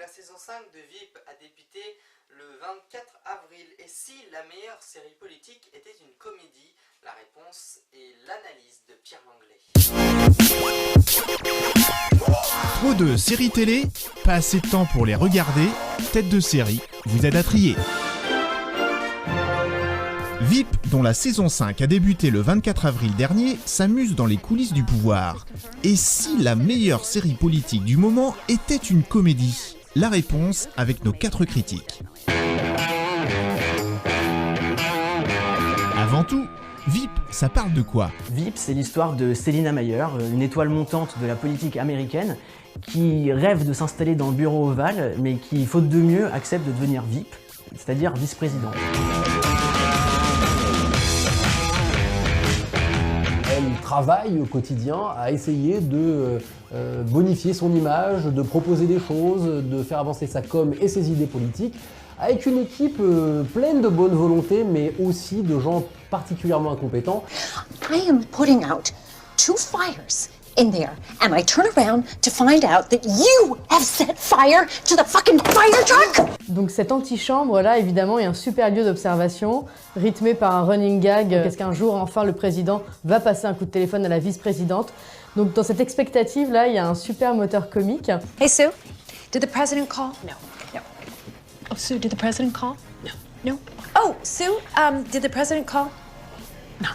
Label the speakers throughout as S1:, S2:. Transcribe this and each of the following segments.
S1: saison 5 de VIP a débuté le 24 avril. Et si la meilleure série politique était une comédie? La réponse est l'analyse de Pierre Langlais.
S2: Trop de séries télé? Pas assez de temps pour les regarder? Tête de série vous aide à trier. VIP, dont la saison 5 a débuté le 24 avril dernier, s'amuse dans les coulisses du pouvoir. Et si la meilleure série politique du moment était une comédie? La réponse avec nos 4 critiques. Avant tout, VIP, ça parle de quoi?
S3: VIP, c'est l'histoire de Selina Meyer, une étoile montante de la politique américaine qui rêve de s'installer dans le bureau ovale, mais qui, faute de mieux, accepte de devenir VIP, c'est-à-dire vice-président.
S4: Elle travaille au quotidien à essayer de bonifier son image, de proposer des choses, de faire avancer sa com et ses idées politiques, avec une équipe pleine de bonne volonté, mais aussi de gens particulièrement incompétents.
S5: I am putting out 2 fires in there, and I turn around to find out that you have set fire to the fucking fire truck!
S6: Donc cette antichambre-là, évidemment, est un super lieu d'observation, rythmé par un running gag. Est-ce qu'un jour, enfin, le président va passer un coup de téléphone à la vice-présidente? Donc dans cette expectative-là, il y a un super moteur comique.
S5: Hey Sue, did the president call? No. Oh, Sue, did the president call? No. Oh, Sue, did the president call? No.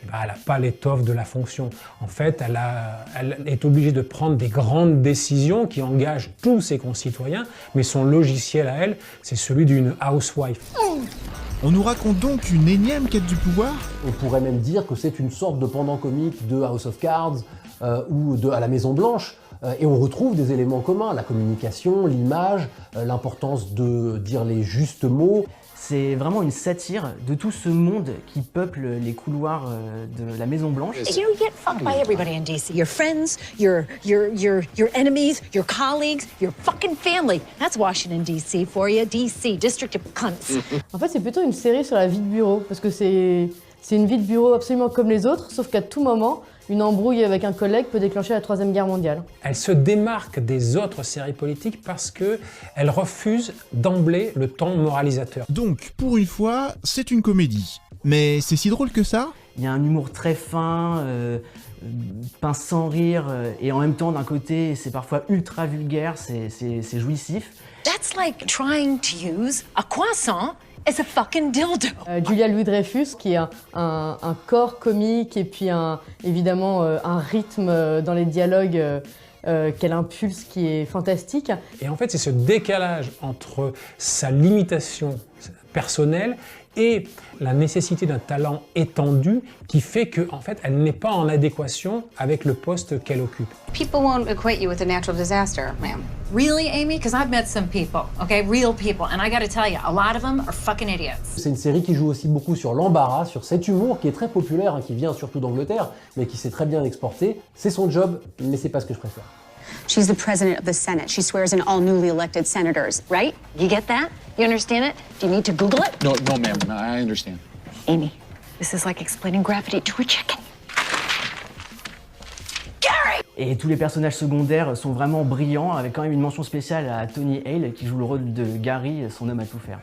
S7: Elle n'a pas l'étoffe de la fonction. En fait, elle est obligée de prendre des grandes décisions qui engagent tous ses concitoyens, mais son logiciel à elle, c'est celui d'une housewife.
S2: On nous raconte donc une énième quête du pouvoir?
S4: On pourrait même dire que c'est une sorte de pendant comique de House of Cards ou à la Maison Blanche. Et on retrouve des éléments communs, la communication, l'image, l'importance de dire les justes mots.
S3: C'est vraiment une satire de tout ce monde qui peuple les couloirs de la Maison Blanche.
S5: You get fucked by everybody in DC. Your friends, your enemies, your colleagues, your fucking family. That's Washington DC for you. DC, District of Cunts.
S6: En fait, c'est plutôt une série sur la vie de bureau, parce que c'est une vie de bureau absolument comme les autres, sauf qu'à tout moment, une embrouille avec un collègue peut déclencher la Troisième Guerre mondiale.
S7: Elle se démarque des autres séries politiques parce qu'elle refuse d'emblée le ton moralisateur.
S2: Donc, pour une fois, c'est une comédie. Mais c'est si drôle que ça?
S3: Il y a un humour très fin, pince sans rire, et en même temps, d'un côté, c'est parfois ultra vulgaire, c'est jouissif.
S5: That's like trying to use a croissant as a fucking dildo.
S6: Julia Louis-Dreyfus, qui est un corps comique et puis évidemment un rythme dans les dialogues qu'elle impulse qui est fantastique.
S7: Et en fait, c'est ce décalage entre sa limitation personnelle et la nécessité d'un talent étendu qui fait qu'en fait, elle n'est pas en adéquation avec le poste qu'elle occupe.
S8: People won't equate you with a natural disaster, ma'am.
S5: Really, Amy? Because I've met some people, okay? Real people. And I gotta tell you, a lot of them are fucking idiots.
S4: C'est une série qui joue aussi beaucoup sur l'embarras, sur cet humour qui est très populaire, hein, qui vient surtout d'Angleterre, mais qui s'est très bien exporté. C'est son job, mais c'est pas ce que je préfère.
S8: She's the president of the Senate. She swears in all newly elected senators, right? You get that? You understand it? Do you need to Google it?
S9: No, ma'am. No, I understand.
S8: Amy, this is like explaining gravity to a chicken.
S3: Et tous les personnages secondaires sont vraiment brillants, avec quand même une mention spéciale à Tony Hale, qui joue le rôle de Gary, son homme à tout faire.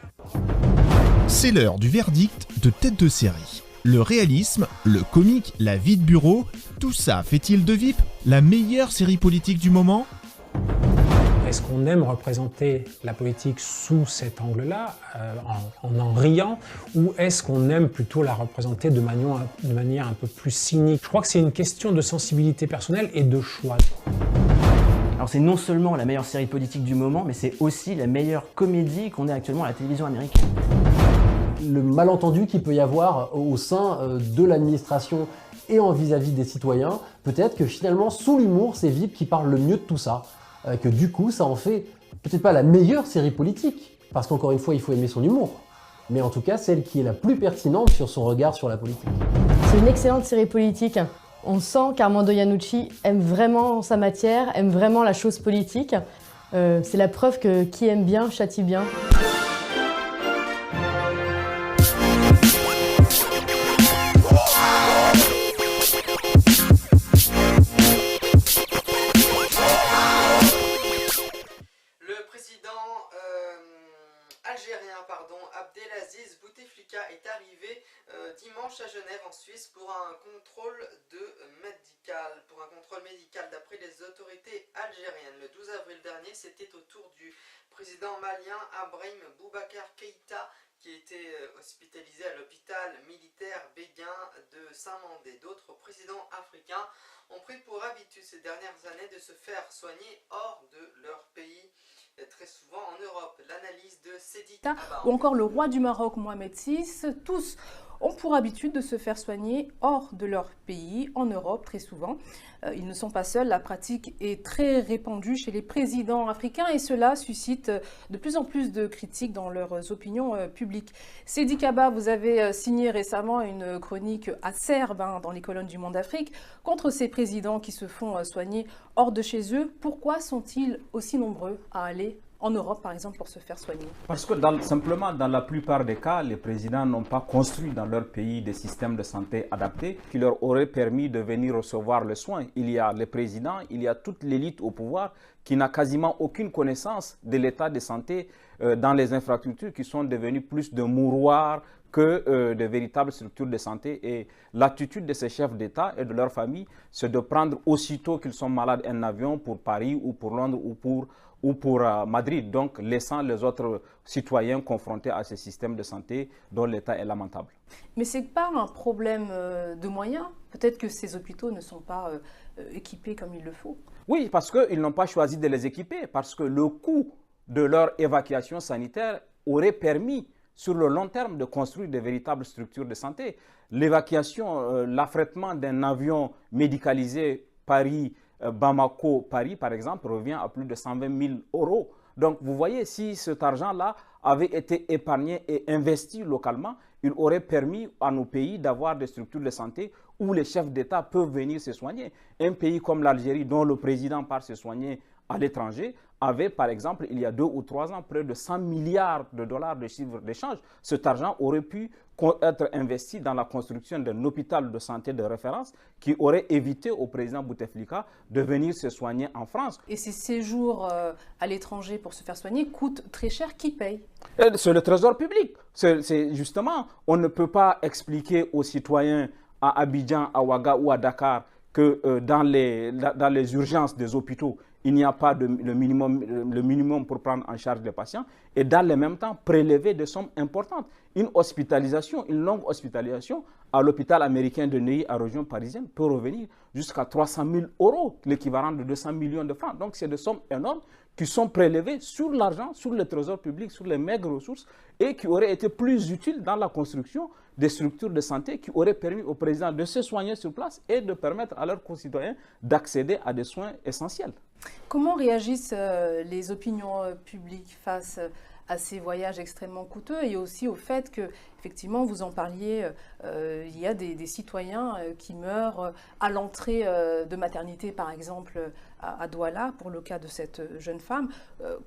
S2: C'est l'heure du verdict de tête de série. Le réalisme, le comique, la vie de bureau, tout ça fait-il de VIP la meilleure série politique du moment?
S7: Est-ce qu'on aime représenter la politique sous cet angle-là, en riant, ou est-ce qu'on aime plutôt la représenter de manière un peu plus cynique? Je crois que c'est une question de sensibilité personnelle et de choix.
S3: Alors c'est non seulement la meilleure série politique du moment, mais c'est aussi la meilleure comédie qu'on ait actuellement à la télévision américaine.
S4: Le malentendu qu'il peut y avoir au sein de l'administration et en vis-à-vis des citoyens, peut-être que finalement, sous l'humour, c'est VIP qui parle le mieux de tout ça. Que du coup, ça en fait peut-être pas la meilleure série politique, parce qu'encore une fois, il faut aimer son humour, mais en tout cas, celle qui est la plus pertinente sur son regard sur la politique.
S6: C'est une excellente série politique. On sent qu'Armando Iannucci aime vraiment sa matière, aime vraiment la chose politique. C'est la preuve que qui aime bien châtie bien.
S1: planche à Genève en Suisse pour un contrôle médical. D'après les autorités algériennes, le 12 avril dernier, c'était au tour du président malien Ibrahim Boubacar Keïta qui était hospitalisé à l'hôpital militaire Béguin de Saint-Mandé. D'autres présidents africains ont pris pour habitude ces dernières années de se faire soigner hors de leur pays, très souvent en Europe. L'analyse de Sedi Kaba.
S9: Ou encore le roi du Maroc, Mohamed VI, tous ont pour habitude de se faire soigner hors de leur pays, en Europe très souvent. Ils ne sont pas seuls, la pratique est très répandue chez les présidents africains et cela suscite de plus en plus de critiques dans leurs opinions publiques. Sedi Kaba, vous avez signé récemment une chronique acerbe dans les colonnes du Monde Afrique contre ces présidents qui se font soigner hors de chez eux. Pourquoi sont-ils aussi nombreux à aller en Europe, par exemple, pour se faire soigner?
S10: Parce que simplement, dans la plupart des cas, les présidents n'ont pas construit dans leur pays des systèmes de santé adaptés qui leur auraient permis de venir recevoir le soin. Il y a les présidents, il y a toute l'élite au pouvoir qui n'a quasiment aucune connaissance de l'état de santé dans les infrastructures qui sont devenues plus de mouroirs que de véritables structures de santé. Et l'attitude de ces chefs d'État et de leur famille, c'est de prendre aussitôt qu'ils sont malades un avion pour Paris ou pour Londres ou pour Madrid, donc laissant les autres citoyens confrontés à ces systèmes de santé dont l'état est lamentable.
S9: Mais ce n'est pas un problème de moyens? Peut-être que ces hôpitaux ne sont pas équipés comme il le faut.
S10: Oui, parce qu'ils n'ont pas choisi de les équiper, parce que le coût de leur évacuation sanitaire aurait permis sur le long terme de construire de véritables structures de santé. L'évacuation, l'affrètement d'un avion médicalisé Bamako-Paris, par exemple, revient à plus de 120 000 €. Donc, vous voyez, si cet argent-là avait été épargné et investi localement, il aurait permis à nos pays d'avoir des structures de santé où les chefs d'État peuvent venir se soigner. Un pays comme l'Algérie, dont le président part se soigner à l'étranger, avait, par exemple, il y a 2 ou 3 ans, près de 100 milliards de dollars de chiffre d'échange. Cet argent aurait pu être investi dans la construction d'un hôpital de santé de référence qui aurait évité au président Bouteflika de venir se soigner en France.
S9: Et ces séjours à l'étranger pour se faire soigner coûtent très cher. Qui paye?
S10: C'est le trésor public. C'est justement, on ne peut pas expliquer aux citoyens à Abidjan, à Ouaga ou à Dakar que dans les urgences des hôpitaux, il n'y a pas le minimum pour prendre en charge les patients et dans le même temps prélever des sommes importantes. Une longue hospitalisation à l'hôpital américain de Neuilly à région parisienne peut revenir jusqu'à 300 000 €, l'équivalent de 200 millions de francs. Donc c'est des sommes énormes qui sont prélevées sur l'argent, sur le trésor public, sur les maigres ressources et qui auraient été plus utiles dans la construction des structures de santé qui auraient permis au président de se soigner sur place et de permettre à leurs concitoyens d'accéder à des soins essentiels.
S9: Comment réagissent les opinions publiques face à ces voyages extrêmement coûteux et aussi au fait que, effectivement, vous en parliez, il y a des citoyens qui meurent à l'entrée de maternité, par exemple, à Douala, pour le cas de cette jeune femme.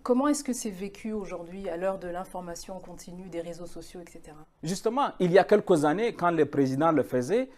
S9: Comment est-ce que c'est vécu aujourd'hui à l'heure de l'information continue, des réseaux sociaux, etc.? Justement,
S10: il y a quelques années, quand le président le faisait,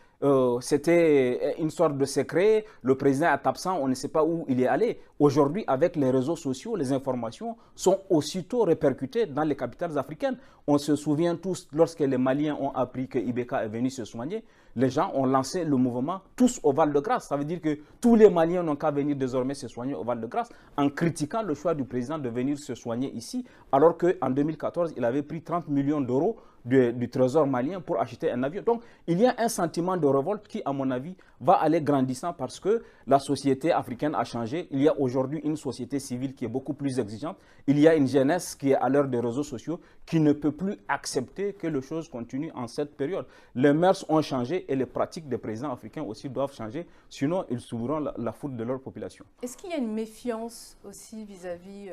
S10: c'était une sorte de secret, le président est absent, on ne sait pas où il est allé. Aujourd'hui, avec les réseaux sociaux, les informations sont aussitôt répercutées dans les capitales africaines. On se souvient tous, lorsque les Maliens ont appris que Ibeka est venu se soigner, les gens ont lancé le mouvement tous au Val-de-Grâce. Ça veut dire que tous les Maliens n'ont qu'à venir désormais se soigner au Val-de-Grâce en critiquant le choix du président de venir se soigner ici, alors qu'en 2014, il avait pris 30 millions d'euros du trésor malien pour acheter un avion. Donc, il y a un sentiment de révolte qui, à mon avis, va aller grandissant parce que la société africaine a changé. Il y a aujourd'hui une société civile qui est beaucoup plus exigeante. Il y a une jeunesse qui est à l'heure des réseaux sociaux qui ne peut plus accepter que les choses continuent en cette période. Les mœurs ont changé et les pratiques des présidents africains aussi doivent changer. Sinon, ils subiront la faute de leur population.
S9: Est-ce qu'il y a une méfiance aussi vis-à-vis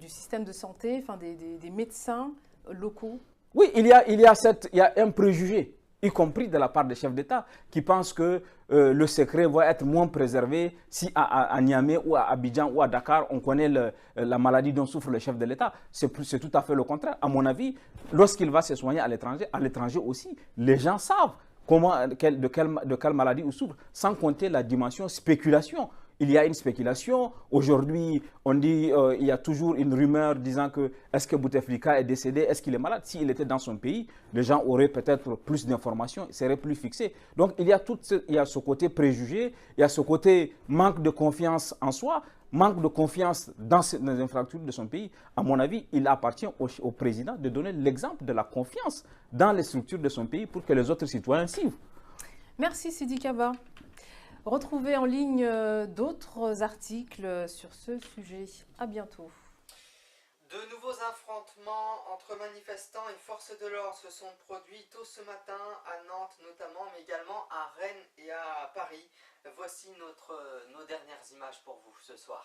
S9: du système de santé, enfin des médecins locaux?
S10: Oui, il y a un préjugé, y compris de la part des chefs d'État, qui pensent que le secret va être moins préservé si à Niamey ou à Abidjan ou à Dakar, on connaît la maladie dont souffre le chef de l'État. C'est tout à fait le contraire. À mon avis, lorsqu'il va se soigner à l'étranger aussi, les gens savent de quelle maladie il souffre, sans compter la dimension spéculation. il y a une spéculation. Aujourd'hui, on dit, il y a toujours une rumeur disant que est-ce que Bouteflika est décédé, est-ce qu'il est malade? S'il était dans son pays, les gens auraient peut-être plus d'informations, seraient plus fixés. Donc il y a il y a ce côté préjugé, il y a ce côté manque de confiance en soi, manque de confiance dans les infrastructures de son pays. À mon avis, il appartient au président de donner l'exemple de la confiance dans les structures de son pays pour que les autres citoyens suivent.
S9: Merci Sidi Kaba. Retrouvez en ligne d'autres articles sur ce sujet. À bientôt.
S1: De nouveaux affrontements entre manifestants et forces de l'ordre se sont produits tôt ce matin à Nantes notamment, mais également à Rennes et à Paris. Voici nos dernières images pour vous ce soir.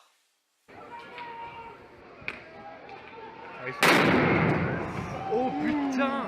S11: Oh putain!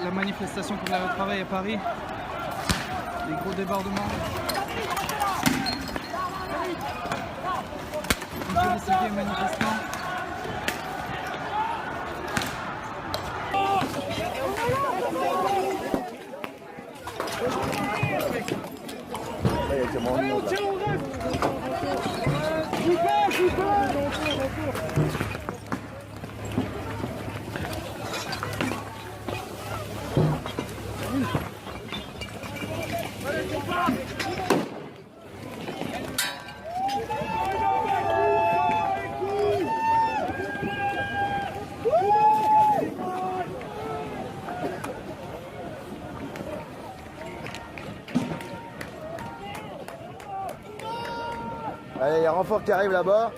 S11: La manifestation pour l'arrêt de travail à Paris, les gros débordements. Une félicité aux manifestants. Allez, on tient au rêve.
S12: Allez, il y a un renfort qui arrive là-bas.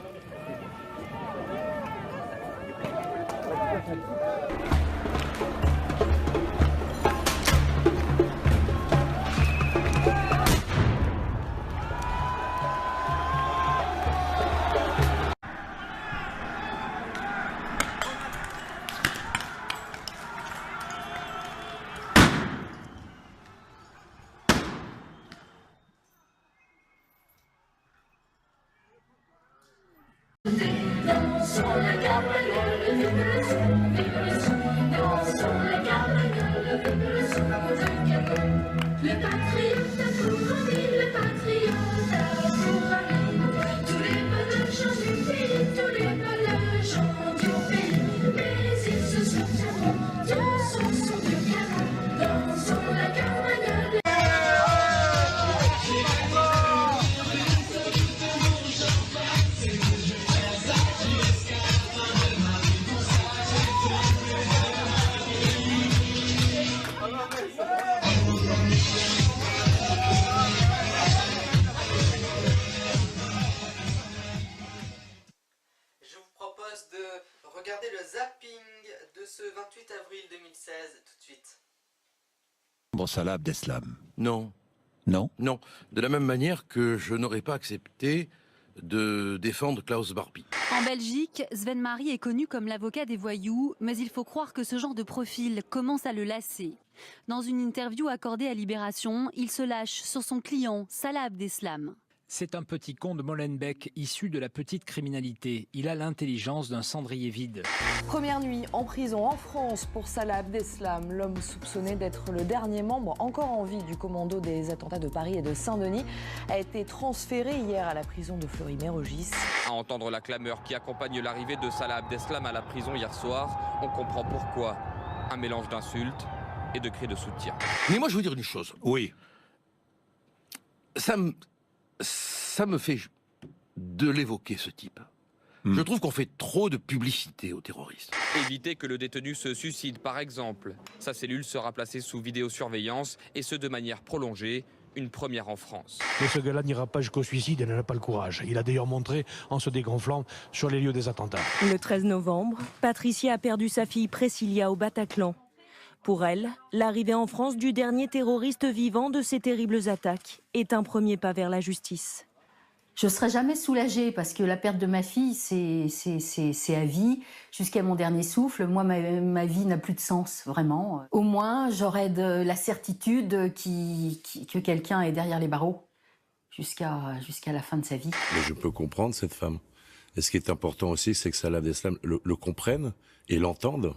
S1: propose de regarder le zapping de ce 28 avril 2016 tout de suite.
S13: Bon, Salah Abdeslam.
S14: Non.
S13: Non?
S14: Non. De la même manière que je n'aurais pas accepté de défendre Klaus Barbie.
S15: En Belgique, Sven Marie est connu comme l'avocat des voyous, mais il faut croire que ce genre de profil commence à le lasser. Dans une interview accordée à Libération, il se lâche sur son client, Salah Abdeslam.
S16: C'est un petit con de Molenbeek, issu de la petite criminalité. Il a l'intelligence d'un cendrier vide.
S17: Première nuit en prison en France pour Salah Abdeslam. L'homme soupçonné d'être le dernier membre encore en vie du commando des attentats de Paris et de Saint-Denis a été transféré hier à la prison de Fleury-Mérogis.
S18: À entendre la clameur qui accompagne l'arrivée de Salah Abdeslam à la prison hier soir, on comprend pourquoi. Un mélange d'insultes et de cris de soutien.
S14: Mais moi, je veux dire une chose.
S13: Oui.
S14: Ça me fait de l'évoquer, ce type. Je trouve qu'on fait trop de publicité aux terroristes.
S18: Éviter que le détenu se suicide, par exemple. Sa cellule sera placée sous vidéosurveillance, et ce de manière prolongée, une première en France.
S19: Mais ce gars-là n'ira pas jusqu'au suicide et n'en a pas le courage. Il a d'ailleurs montré en se dégonflant sur les lieux des attentats.
S20: Le 13 novembre, Patricia a perdu sa fille Priscilla au Bataclan. Pour elle, l'arrivée en France du dernier terroriste vivant de ces terribles attaques est un premier pas vers la justice.
S21: Je ne serai jamais soulagée parce que la perte de ma fille, c'est à vie. Jusqu'à mon dernier souffle, moi, ma vie n'a plus de sens, vraiment. Au moins, j'aurai de la certitude que quelqu'un est derrière les barreaux jusqu'à la fin de sa vie.
S22: Mais je peux comprendre cette femme. Et ce qui est important aussi, c'est que Salah Abdeslam le comprenne et l'entende.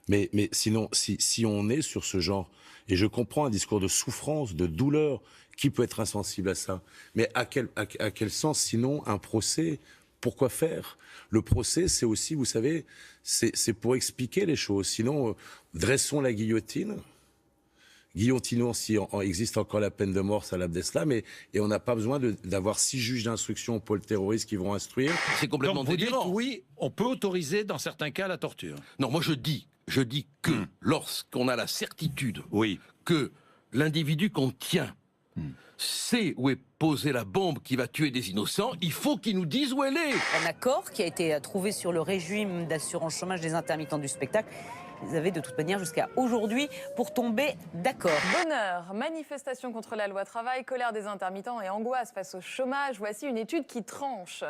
S22: Mais sinon, si on est sur ce genre, et je comprends un discours de souffrance, de douleur, qui peut être insensible à ça? Mais à quel sens, sinon, un procès? Pourquoi faire? Le procès, c'est aussi, vous savez, c'est pour expliquer les choses. Sinon, dressons la guillotine. Guillotinons si existe encore la peine de mort, Salah Abdeslam, et on n'a pas besoin d'avoir 6 juges d'instruction au pôle terroriste qui vont instruire.
S14: C'est complètement délirant.
S13: Oui, on peut autoriser dans certains cas la torture.
S14: Non, moi je dis que lorsqu'on a la certitude que l'individu qu'on tient sait où est posée la bombe qui va tuer des innocents, il faut qu'il nous dise où elle est.
S23: Un accord qui a été trouvé sur le régime d'assurance chômage des intermittents du spectacle. Ils avaient de toute manière jusqu'à aujourd'hui pour tomber d'accord.
S17: Bonheur, manifestation contre la loi travail, colère des intermittents et angoisse face au chômage. Voici une étude qui tranche.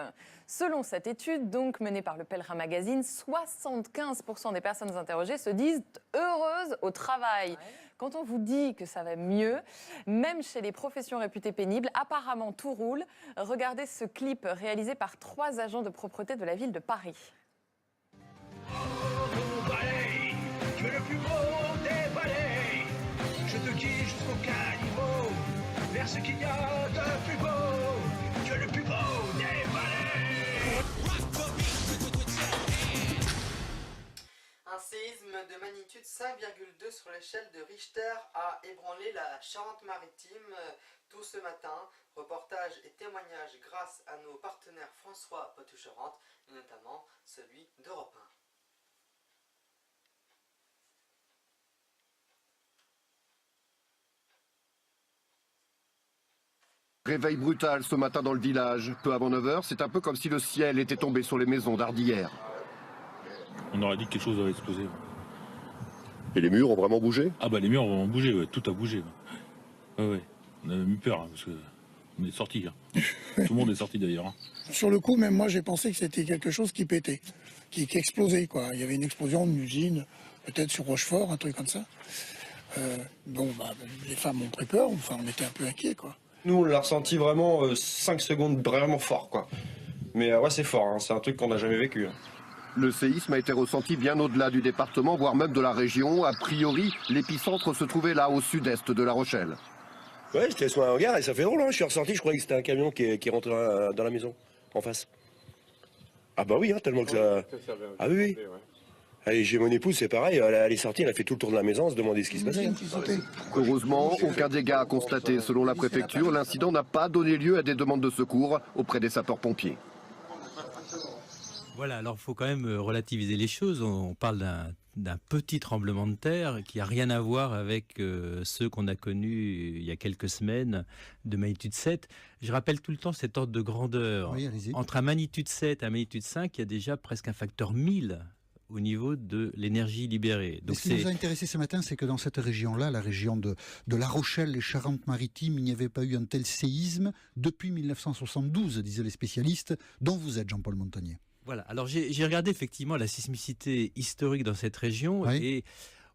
S17: Selon cette étude, donc menée par le Pèlerin Magazine, 75% des personnes interrogées se disent heureuses au travail. Quand on vous dit que ça va mieux, même chez les professions réputées pénibles, apparemment tout roule. Regardez ce clip réalisé par 3 agents de propreté de la ville de Paris.
S24: Tu es le plus beau des balais. Je te guide jusqu'au caniveau, vers ce qu'il y a de plus beau. Tu es le plus beau des balais.
S1: Un séisme de magnitude 5,2 sur l'échelle de Richter a ébranlé la Charente-Maritime tôt ce matin. Reportage et témoignages grâce à nos partenaires François Poitou-Charentes et notamment celui d'Europe 1.
S25: Réveil brutal ce matin dans le village. Peu avant 9h, c'est un peu comme si le ciel était tombé sur les maisons d'Ardillères.
S26: On aurait dit que quelque chose avait explosé.
S25: Et les murs ont vraiment bougé?
S26: Ah bah les murs ont vraiment bougé, ouais. Tout a bougé. Ouais. On avait eu peur, parce que on est sortis. Tout le monde est sorti d'ailleurs.
S27: Sur le coup, même moi, j'ai pensé que c'était quelque chose qui pétait, qui explosait, quoi. Il y avait une explosion d'une usine, peut-être sur Rochefort, un truc comme ça. Les femmes ont pris peur, enfin, on était un peu inquiets, quoi.
S28: Nous, on l'a ressenti vraiment 5 secondes vraiment fort, quoi. Mais ouais, c'est fort, hein. C'est un truc qu'on n'a jamais vécu. Hein.
S25: Le séisme a été ressenti bien au-delà du département, voire même de la région. A priori, l'épicentre se trouvait là, au sud-est de La Rochelle.
S28: Ouais, j'étais sur un hangar et ça fait drôle, hein. Je suis ressorti, je croyais que c'était un camion qui rentrait dans la maison, en face. Ah bah oui, hein, tellement que ça... Ah oui, oui. Allez, j'ai mon épouse, c'est pareil, elle est sortie, elle a fait tout le tour de la maison, on se demandait ce qui se passait.
S25: Heureusement, aucun dégât à constater. Selon la préfecture, l'incident n'a pas donné lieu à des demandes de secours auprès des sapeurs-pompiers.
S29: Voilà, alors il faut quand même relativiser les choses. On parle d'un
S2: d'un petit tremblement de terre qui n'a rien à voir avec ceux qu'on a connus il y a quelques semaines de magnitude 7. Je rappelle tout le temps cet ordre de grandeur.
S3: Oui, allez-y.
S2: Entre un magnitude 7 et un magnitude 5, il y a déjà presque un facteur 1000 au niveau de l'énergie libérée.
S3: Donc, ce qui nous a intéressé ce matin, c'est que dans cette région-là, la région de La Rochelle, les Charentes-Maritimes, il n'y avait pas eu un tel séisme depuis 1972, disaient les spécialistes, dont vous êtes, Jean-Paul Montagnier.
S2: Voilà, alors j'ai regardé effectivement la sismicité historique dans cette région, et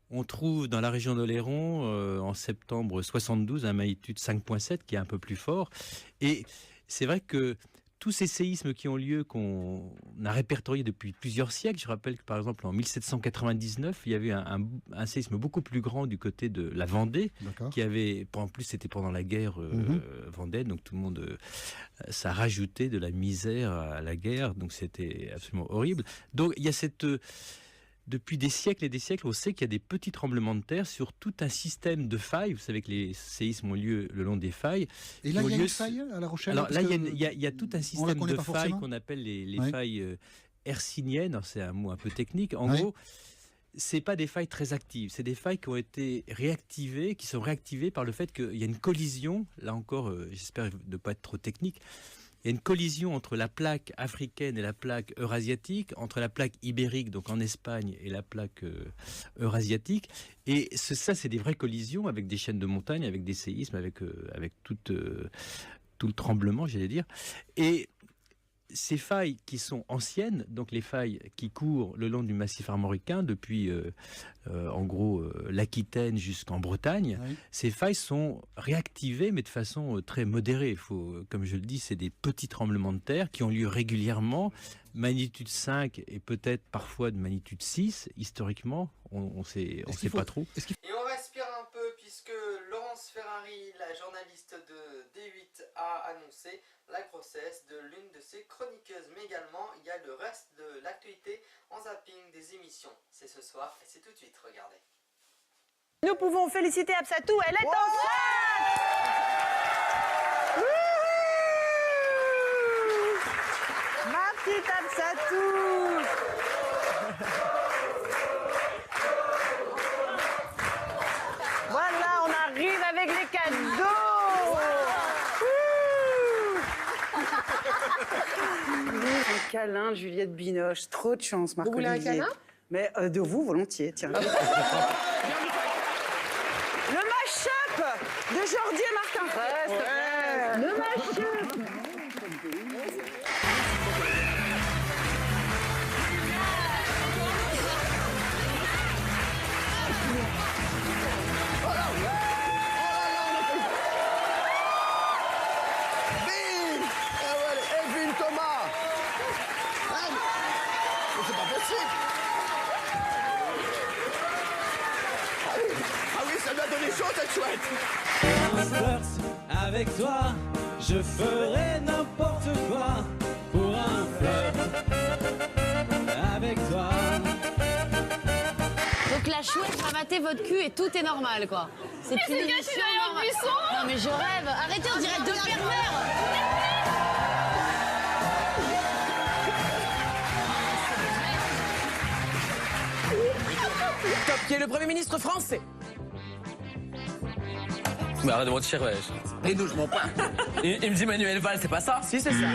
S2: on trouve dans la région d'Oléron, en septembre 72, un magnitude 5.7 qui est un peu plus fort. Et c'est vrai que tous ces séismes qui ont lieu, qu'on a répertoriés depuis plusieurs siècles, je rappelle que par exemple en 1799, il y avait un séisme beaucoup plus grand du côté de la Vendée, qui avait, en plus c'était pendant la guerre vendéenne, donc tout le monde, ça rajoutait de la misère à la guerre, donc c'était absolument horrible. Donc il y a cette... Depuis des siècles et des siècles, on sait qu'il y a des petits tremblements de terre sur tout un système de failles. Vous savez que les séismes ont lieu le long des failles.
S3: Et là, il y a une faille à La Rochelle?
S2: Alors là, il y a tout un système de failles qu'on appelle les failles hercyniennes. C'est un mot un peu technique. En gros, c'est pas des failles très actives. C'est des failles qui ont été réactivées, qui sont réactivées par le fait qu'il y a une collision. Là encore, j'espère ne pas être trop technique. Il y a une collision entre la plaque africaine et la plaque eurasiatique, entre la plaque ibérique, donc en Espagne, et la plaque eurasiatique. Et ça, c'est des vraies collisions avec des chaînes de montagnes, avec des séismes, avec tout le tremblement, j'allais dire. Et ces failles qui sont anciennes, donc les failles qui courent le long du massif armoricain depuis en gros l'Aquitaine jusqu'en Bretagne, ces failles sont réactivées mais de façon très modérée. Comme je le dis, c'est des petits tremblements de terre qui ont lieu régulièrement, magnitude 5 et peut-être parfois de magnitude 6, historiquement, on sait pas trop.
S1: Et on respire un peu puisque Laurence Ferrari, la journaliste de D8, a annoncé la grossesse de l'une de ses chroniqueuses. Mais également, il y a le reste de l'actualité en zapping des émissions. C'est ce soir et c'est tout de suite, regardez.
S4: Nous pouvons féliciter Absatou, elle est enceinte. Ma petite Absatou. Voilà, on arrive avec les cadeaux.
S5: Un câlin, Juliette Binoche. Trop de chance, Marc
S4: Vous voulez
S5: Olivier.
S4: un câlin?
S5: Mais de vous, volontiers. Tiens. Le mash-up de Jordi et Martin Fraisse. Le mash-up.
S6: Avec toi, je ferai n'importe quoi pour un flirt. Avec toi.
S7: Donc la chouette va mater votre cul et tout est normal, quoi. C'est une émission normale. Non mais je rêve. Arrêtez, on dirait deux pervers.
S5: Top, qui est le Premier ministre français.
S8: Mais arrête de mentir, wesh.
S5: Et nous, je mens pas.
S8: Il me dit Manuel Valls, c'est pas ça?
S5: Si, c'est ça.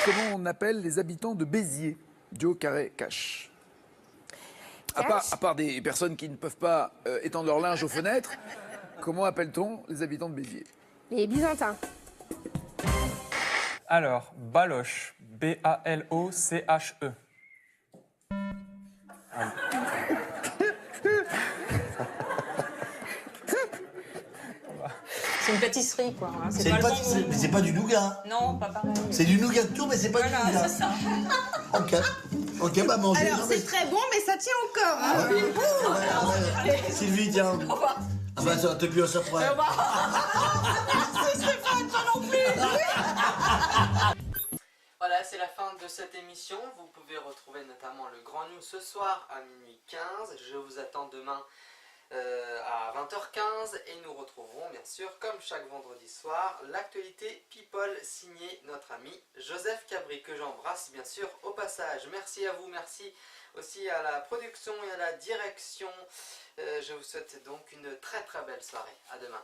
S10: Comment on appelle les habitants de Béziers? Joe Carré Cash. À part des personnes qui ne peuvent pas étendre leur linge aux fenêtres, comment appelle-t-on les habitants de Béziers?
S4: Les Byzantins.
S29: Alors, Baloche. B-A-L-O-C-H-E.
S7: C'est une pâtisserie, quoi. Hein.
S30: C'est pas mais c'est pas du nougat.
S7: Non, pas pareil.
S30: C'est du nougat de tour, mais c'est pas du nougat.
S7: C'est ça.
S30: Ok, bah manger.
S4: Alors, c'est très bon, mais ça tient au corps. Hein.
S30: Ouais. Sylvie, tiens. Ah bah, ça t'es plus à ça près.
S4: Merci Stéphane, toi non plus.
S1: Voilà, c'est la fin de cette émission. Vous pouvez retrouver notamment le Grand News ce soir à minuit 15. Je vous attends demain à 20h15 et nous retrouverons bien sûr comme chaque vendredi soir l'actualité People signée notre ami Joseph Cabri que j'embrasse bien sûr au passage. Merci à vous, merci aussi à la production et à la direction. Je vous souhaite donc une très très belle soirée. À demain.